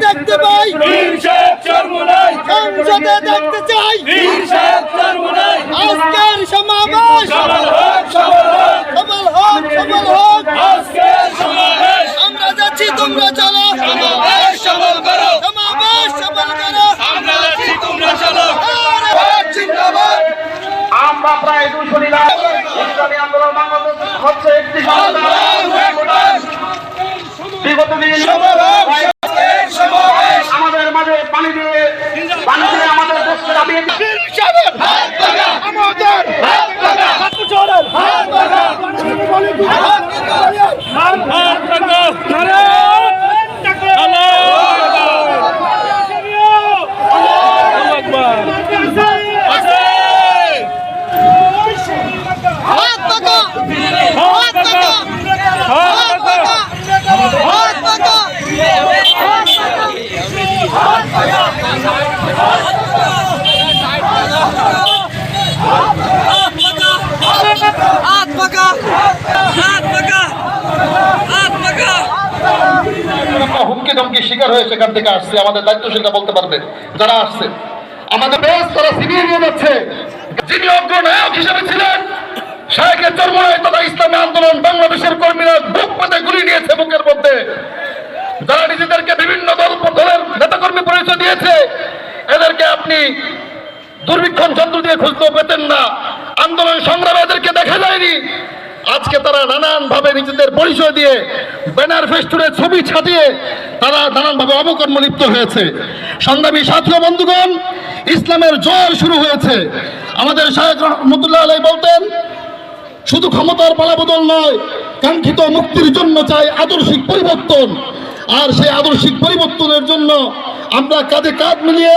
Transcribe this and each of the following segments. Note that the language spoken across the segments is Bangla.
দেখতে পাই সংসদে দেখতে চাই আজকের সমাবেশ সফল হোক আমরা যাচ্ছি তোমরা চলো সমাবেশ সফল করো আমরা যাচ্ছি তোমরা চলো জিন্দাবাদ। আমরা প্রায় 200 নিলাম ইসলামী আন্দোলন বাংলাদেশ হচ্ছে একটি বিগত দিন আমাদের মাঝে পানি দিয়ে আমাদের দেশকে দাবিয়ে হুমকি ধমকি শিকার হয়ে সেখান থেকে আসছে। আমাদের দায়িত্বশীলরা বলতে পারবে যারা আসছে আমাদের দেশ তারা ছিনিয়ে নিয়ে যাচ্ছে। যিনি অগ্রনায়ক হিসেবে ছিলেন শায়েখে চরমোনাই তথা ইসলামী আন্দোলন বাংলাদেশের কর্মীরা বুক পেতে গুলি নিয়েছে বুকের মধ্যে। যারা নিজেদেরকে বিভিন্ন দলের নেতাকর্মী পরিচয় দিয়েছে এদেরকে আপনি দুর্বীক্ষণ যন্ত্র দিয়ে খুঁজতেও পেতেন না। আন্দোলন সংগ্রামে এদেরকে দেখা যায়নি। আজকে তারা নানান ভাবে নিজেদের পরিচয় দিয়ে ব্যানার ফেস্টুনের ছবি ছাটিয়ে তারা নানান ভাবে অপকর্ম লিপ্ত হয়েছে। সংগ্রামী সাথী ও বন্ধুগণ, ইসলামের জয় শুরু হয়েছে। আমাদের শায়েখ রহমতুল্লাহ আলাইহি বলতেন, শুধু ক্ষমতার পালাবদল নয়, কাঙ্ক্ষিত মুক্তির জন্য চাই আদর্শিক পরিবর্তন। আর সেই আদর্শিক পরিবর্তনের জন্য আমরা কাঁধে কাঁধ মিলিয়ে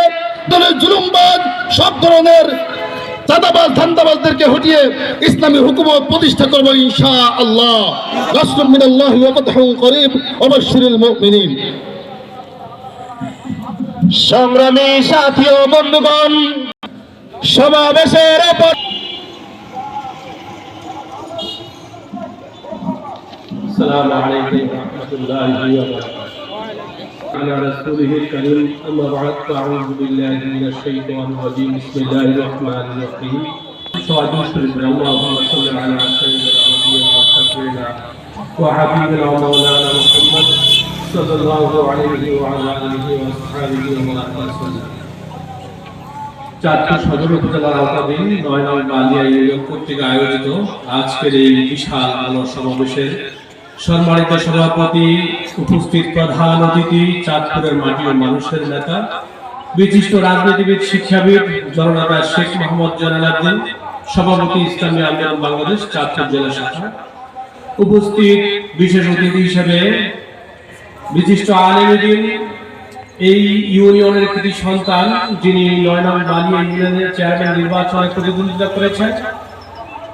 দলের জুলুমবাজ সব ধরনের চাঁদাবাজ ধান্দাবাজদেরকে হটিয়ে ইসলামী হুকুমত প্রতিষ্ঠা করবো ইনশাআল্লাহ। নাসরুম মিনাল্লাহি ওয়া ফাতহুন করিব ওয়া বাশশিরিল মুমিনিন। সংগ্রামী সাথী ও বন্ধুগণ, সমাবেশের পর السلام عليكم ورحمة الله وبركاته. على رسوله الكريم أما بعد فأعوذ بالله من الشيطان الرجيم بسم الله الرحمن الرحيم. اللهم صل على سيدنا ونبينا وحبيبنا ومولانا محمد صلى الله عليه وعلى آله وصحبه وسلم. চাঁদপুর সদর উপজেলার আওতাধীন ৯ নং বালিয়া ইউনিয়ন কর্তৃক আয়োজিত আজকের এই বিশাল সমাবেশের সম্মানিত সভাপতি, উপস্থিত প্রধান অতিথি, চাঁদপুরের মাটি ও মানুষের নেতা, বিশিষ্ট রাজনীতিবিদ, শিক্ষাবিদ জননেতা শেখ মোহাম্মদ জালালউদ্দিন, সভাপতি ইসলামী আন্দোলন বাংলাদেশ চাঁদপুর জেলা শাখা, উপস্থিত বিশেষ অতিথি হিসেবে বিশিষ্ট আলেম, এই ইউনিয়নের কৃতি সন্তান যিনি ৯ নং বালিয়া ইউনিয়নের চেয়ারম্যান নির্বাচনে প্রতিদ্বন্দ্বিতা করেছেন,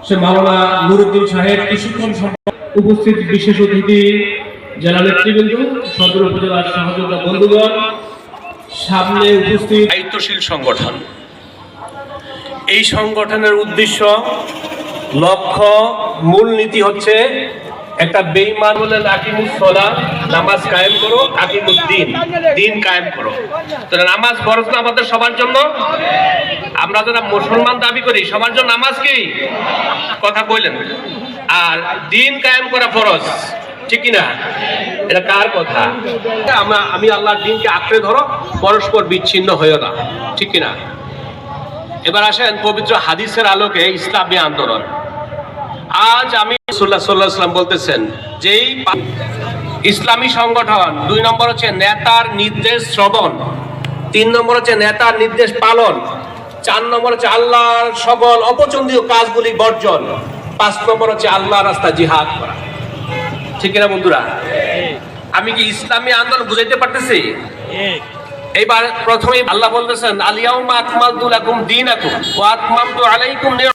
সে মাওলানা নুরুদ্দিন সাহেব, প্রশিক্ষণ উপস্থিত বিশেষ অতিথি, জেলা নেতৃবৃন্দ, সদর উপজেলার সহযোগিতা বন্ধুগণ, সামনে উপস্থিত দায়িত্বশীল সংগঠন। এই সংগঠনের উদ্দেশ্য, লক্ষ্য, মূলনীতি হচ্ছে একটা বেঈমান বলে আকিমুস সালাহ, নামাজ কায়েম করো, আকিমুদ্দিন, দিন কায়েম করো। তো নামাজ ফরজ না আমাদের সবার জন্য? আমরা যারা মুসলমান দাবি করি সবার জন্য নামাজ কি কথা কইলেন? আর দিন কায়েম করা ফরজ, ঠিক কিনা? এটা কার কথা? আমি আল্লাহর দিনকে আঁকড়ে ধরো, পরস্পর বিচ্ছিন্ন হইও না, ঠিক কিনা? এবার আসেন পবিত্র হাদিসের আলোকে ইসলামী আন্দোলন। আজ আমি রাসূলুল্লাহ সাল্লাল্লাহু আলাইহি ওয়াসাল্লাম বলতেছেন যেই ইসলামী সংগঠন ২ নম্বর হচ্ছে নেতার নির্দেশ শ্রবণ, ৩ নম্বর হচ্ছে নেতার নির্দেশ পালন, ৪ নম্বর হচ্ছে আল্লাহর সকল অপছন্দনীয় কাজগুলি বর্জন, ৫ নম্বর হচ্ছে আল্লাহর রাস্তায় জিহাদ করা। ঠিক না বন্ধুরা? আমি কি ইসলামী আন্দোলন বুঝাইতে পারতেছি? এইবার প্রথমেই আল্লাহ বলতেছেন আলিয়াউমা আকমালতু লাকুম দীনাকুম ওয়া আতমামতু আলাইকুম